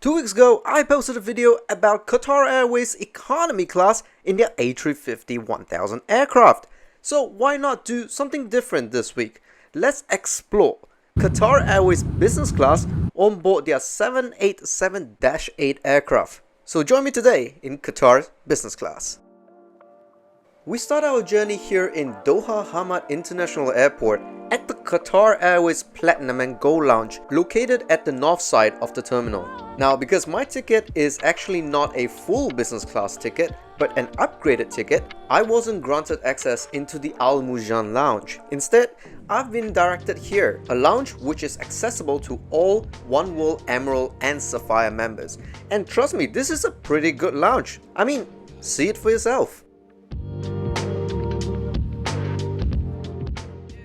2 weeks ago, I posted a video about Qatar Airways economy class in their A350-1000 aircraft. So why not do something different this week? Let's explore Qatar Airways business class on board their 787-8 aircraft. So join me today in Qatar's business class. We start our journey here in Doha Hamad International Airport at the Qatar Airways Platinum and Gold Lounge located at the north side of the terminal. Now, because my ticket is actually not a full business class ticket but an upgraded ticket, I wasn't granted access into the Al Mujan Lounge. Instead, I've been directed here, a lounge which is accessible to all One World Emerald and Sapphire members. And trust me, this is a pretty good lounge. I mean, see it for yourself.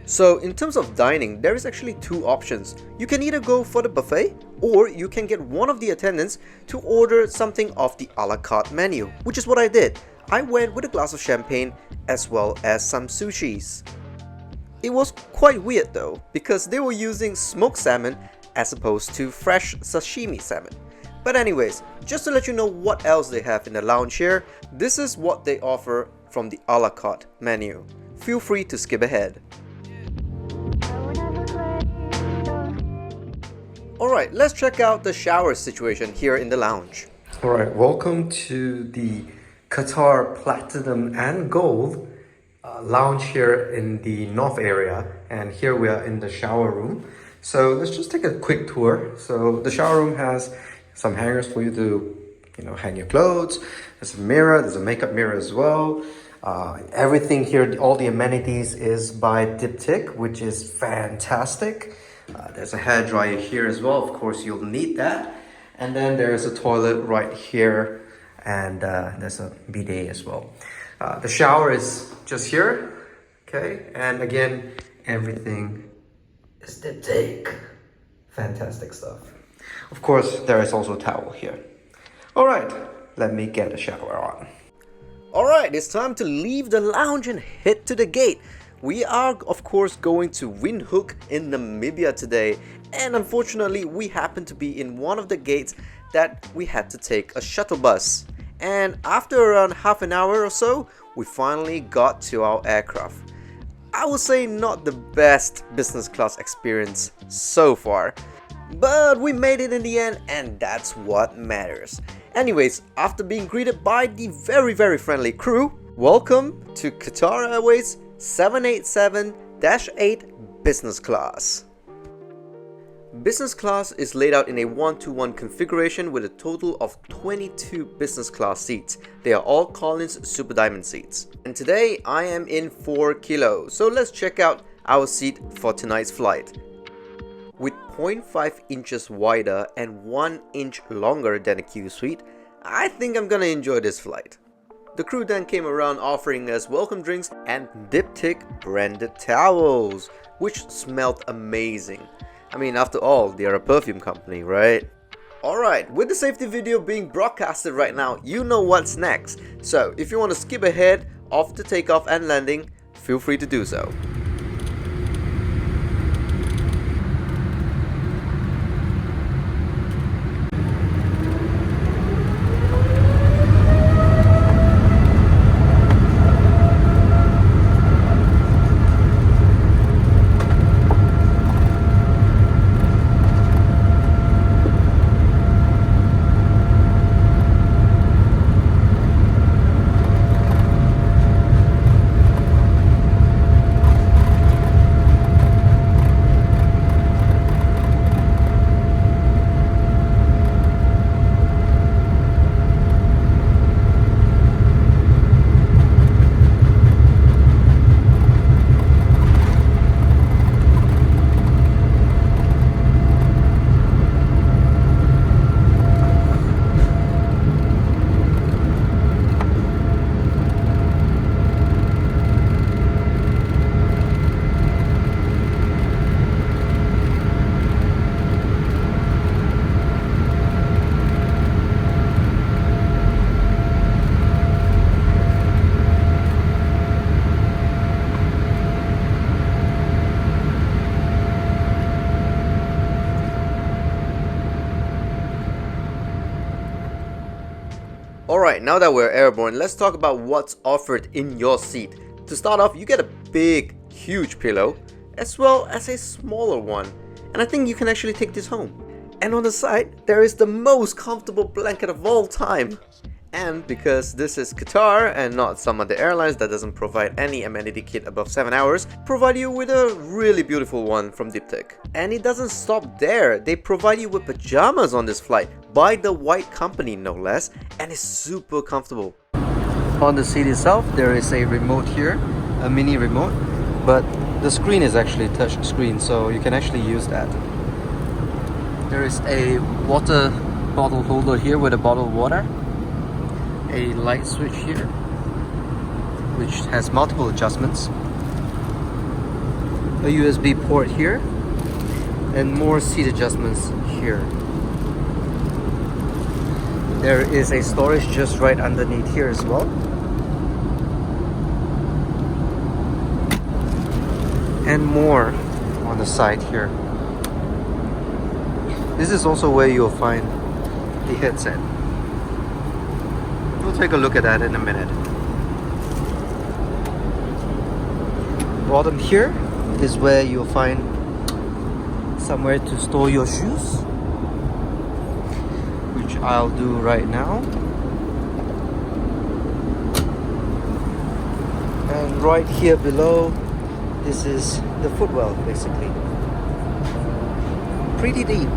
So in terms of dining, there is actually two options. You can either go for the buffet or you can get one of the attendants to order something off the a la carte menu, which is what I did. I went with a glass of champagne as well as some sushis. It was quite weird though, because they were using smoked salmon as opposed to fresh sashimi salmon. But anyways, just to let you know what else they have in the lounge here, this is what they offer from the a la carte menu. Feel free to skip ahead. Alright, let's check out the shower situation here in the lounge. Alright, welcome to the Qatar Platinum and Gold lounge here in the north area, and here we are in the shower room. So let's just take a quick tour. So the shower room has some hangers for you to hang your clothes. There's a mirror, there's a makeup mirror as well. Everything here, all the amenities is by Diptyque, which is fantastic. There's a hairdryer here as well, of course you'll need that. And then there's a toilet right here, and there's a bidet as well. The shower is just here, okay? And again, everything is Diptyque. Fantastic stuff. Of course, there is also a towel here. Alright, let me get a shower on. Alright, it's time to leave the lounge and head to the gate. We are of course going to Windhoek in Namibia today, and unfortunately we happen to be in one of the gates that we had to take a shuttle bus. And after around half an hour or so, we finally got to our aircraft. I would say not the best business class experience so far, but we made it in the end, and that's what matters. Anyways, after being greeted by the very friendly crew, welcome to Qatar Airways 787-8 business class. Business class is laid out in a 1-to-1 configuration with a total of 22 business class seats. They are all Collins Super Diamond seats. And today I am in 4 kilo, so let's check out our seat for tonight's flight. With 0.5 inches wider and 1 inch longer than a Q suite, I think I'm gonna enjoy this flight. The crew then came around offering us welcome drinks and Diptyque branded towels, which smelled amazing. I mean, after all, they are a perfume company, right? Alright, with the safety video being broadcasted right now, you know what's next. So if you want to skip ahead of the takeoff and landing, feel free to do so. Alright, now that we're airborne, let's talk about what's offered in your seat. To start off, you get a big, huge pillow, as well as a smaller one. And I think you can actually take this home. And on the side, there is the most comfortable blanket of all time. And because this is Qatar and not some other airlines that doesn't provide any amenity kit above 7 hours, provide you with a really beautiful one from Diptyque. And it doesn't stop there, they provide you with pajamas on this flight by the White Company no less, and it's super comfortable. On the seat itself, there is a remote here, a mini remote, but the screen is actually touch screen, so you can actually use that. There is a water bottle holder here with a bottle of water. A light switch here, which has multiple adjustments. A USB port here, and more seat adjustments here. There is a storage just right underneath here as well. And more on the side here. This is also where you'll find the headset. We'll take a look at that in a minute. Bottom here is where you'll find somewhere to store your shoes, which I'll do right now. And right here below, this is the footwell basically. Pretty deep.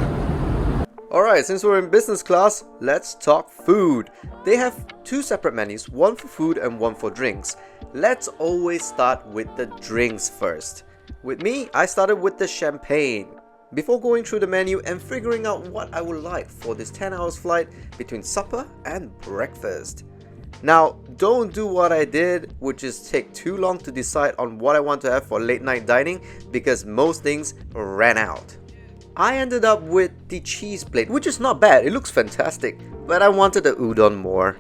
Alright, since we're in business class, let's talk food. They have two separate menus, one for food and one for drinks. Let's always start with the drinks first. With me, I started with the champagne. Before going through the menu and figuring out what I would like for this 10 hours flight between supper and breakfast. Now, don't do what I did, which is take too long to decide on what I want to have for late night dining because most things ran out. I ended up with the cheese plate, which is not bad, it looks fantastic, but I wanted the udon more.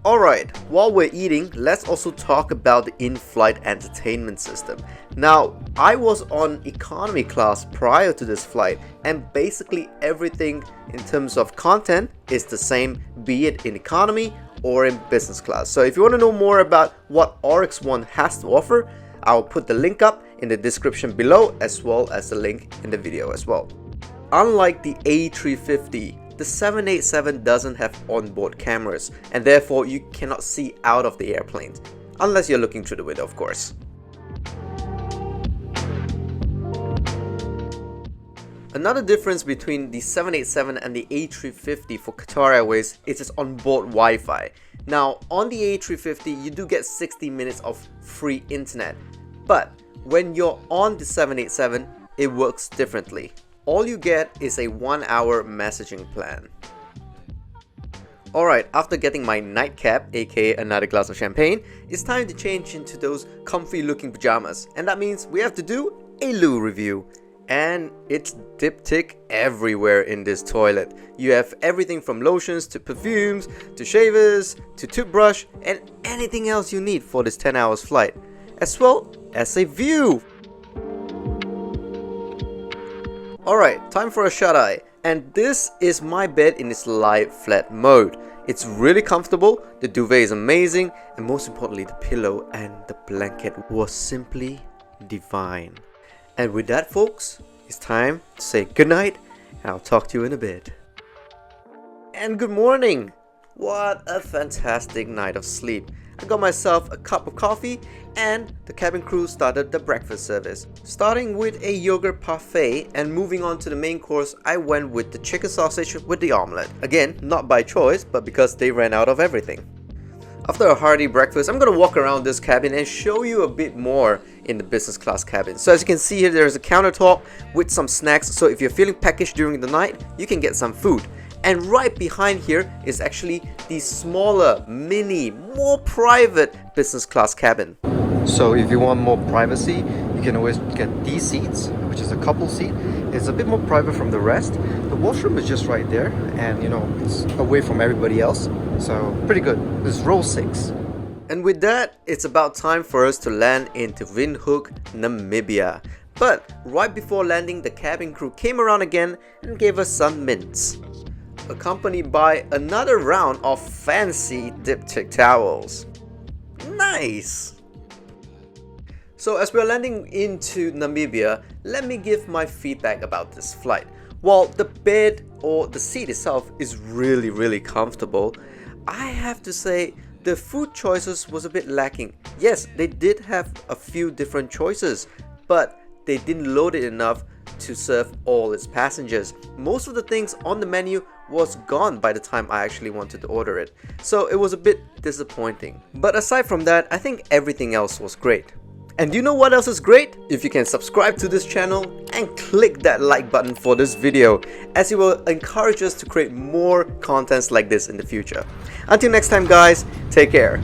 Alright, while we're eating, let's also talk about the in-flight entertainment system. Now, I was on economy class prior to this flight, and basically everything in terms of content is the same, be it in economy or in business class. So if you want to know more about what Oryx One has to offer, I'll put the link up in the description below as well as the link in the video as well. Unlike the A350, the 787 doesn't have onboard cameras and therefore you cannot see out of the airplane, unless you're looking through the window of course. Another difference between the 787 and the A350 for Qatar Airways is its onboard Wi-Fi. Now on the A350 you do get 60 minutes of free internet, but when you're on the 787 it works differently. All you get is a 1 hour messaging plan. Alright, after getting my nightcap, aka another glass of champagne, it's time to change into those comfy looking pajamas, and that means we have to do a loo review. And it's Diptyque everywhere in this toilet. You have everything from lotions to perfumes to shavers to toothbrush and anything else you need for this 10 hours flight, as well as a view. Alright, time for a shut-eye, and this is my bed in its lie flat mode. It's really comfortable, the duvet is amazing, and most importantly the pillow and the blanket was simply divine. And with that folks, it's time to say goodnight, and I'll talk to you in a bit. And good morning! What a fantastic night of sleep. I got myself a cup of coffee and the cabin crew started the breakfast service. Starting with a yogurt parfait and moving on to the main course, I went with the chicken sausage with the omelette. Again, not by choice, but because they ran out of everything. After a hearty breakfast, I'm gonna walk around this cabin and show you a bit more in the business class cabin. So as you can see here, there's a countertop with some snacks, so if you're feeling peckish during the night, you can get some food. And right behind here is actually the smaller, mini, more private business class cabin. So if you want more privacy, you can always get these seats, which is a couple seat. It's a bit more private from the rest. The washroom is just right there, and you know, it's away from everybody else. So pretty good. This is row 6. And with that, it's about time for us to land into Windhoek, Namibia. But right before landing, the cabin crew came around again and gave us some mints. accompanied by another round of fancy diptych towels. Nice! So as we're landing into Namibia, let me give my feedback about this flight. While the bed or the seat itself is really comfortable, I have to say the food choices was a bit lacking. Yes, they did have a few different choices, but they didn't load it enough to serve all its passengers. Most of the things on the menu was gone by the time I actually wanted to order it, so it was a bit disappointing. But aside from that, I think everything else was great. And do you know what else is great? If you can subscribe to this channel and click that like button for this video, as it will encourage us to create more contents like this in the future. Until next time guys, take care.